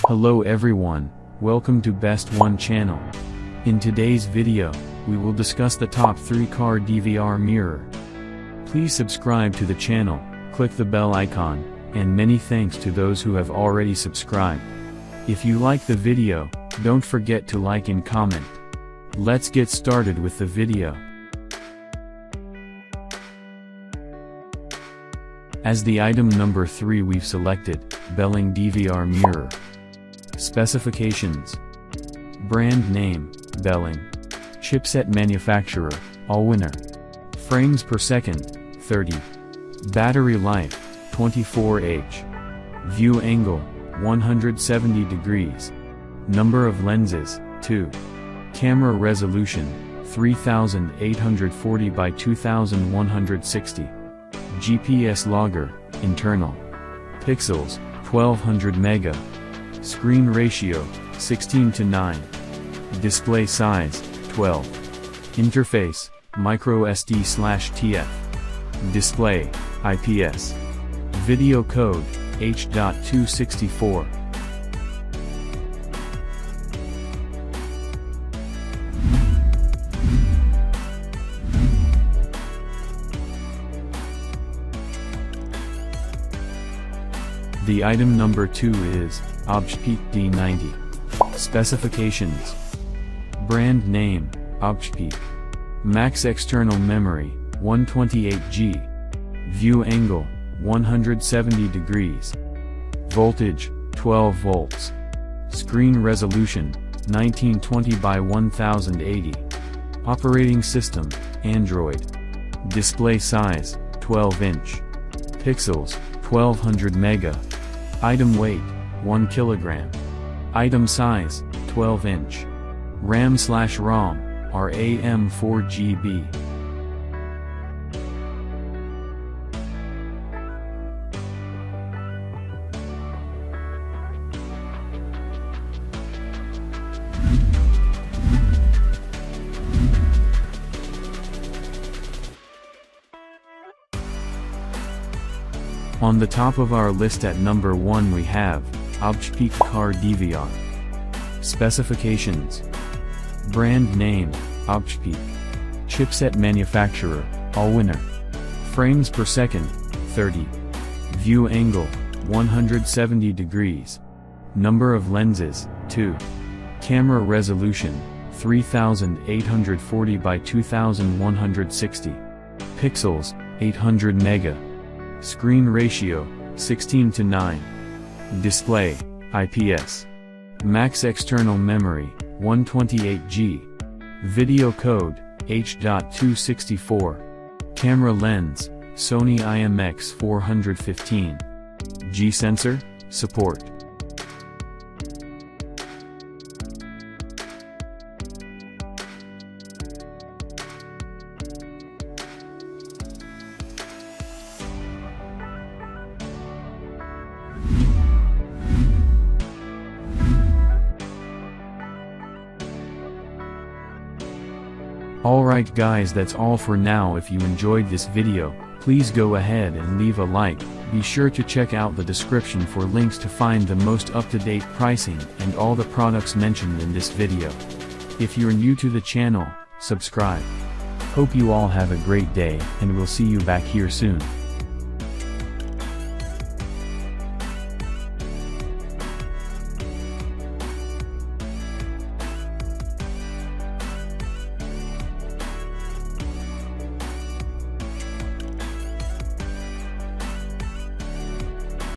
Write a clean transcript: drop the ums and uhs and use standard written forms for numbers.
Hello everyone, welcome to Best One channel. In today's video, we will discuss the top 3 car DVR mirror. Please subscribe to the channel, click the bell icon, and many thanks to those who have already subscribed. If you like the video, don't forget to like and comment. Let's get started with the video. As the item number 3 we've selected, Belling DVR Mirror. Specifications. Brand name, Belling. Chipset manufacturer, Allwinner. Frames per second, 30. Battery life, 24H. View angle, 170 degrees. Number of lenses, 2. Camera resolution, 3840 by 2160. GPS logger, internal. Pixels, 1200 mega. Screen ratio, 16:9. Display size, 12. Interface, microSD/TF. Display, IPS. Video code, H.264. The item number 2 is Optpeak D90. Specifications. Brand name, Optpeak. Max external memory, 128G. View angle, 170 degrees. Voltage, 12 volts. Screen resolution, 1920 by 1080. Operating system, Android. Display size, 12-inch. Pixels, 1200 mega. Item weight, 1 kilogram. Item size, 12-inch. RAM/ROM, RAM 4GB. On the top of our list at number 1 we have Optpeak Car DVR. Specifications. Brand name, Optpeak. Chipset manufacturer, Allwinner. Frames per second, 30. View angle, 170 degrees. Number of lenses, 2. Camera resolution, 3840 by 2160. Pixels, 800 mega. Screen ratio, 16:9. Display, IPS. Max external memory, 128G. Video code, H.264. Camera lens, Sony IMX415. G-sensor, support. Alright guys, that's all for now. If you enjoyed this video, please go ahead and leave a like. Be sure to check out the description for links to find the most up-to-date pricing and all the products mentioned in this video. If you're new to the channel, subscribe. Hope you all have a great day, and we'll see you back here soon.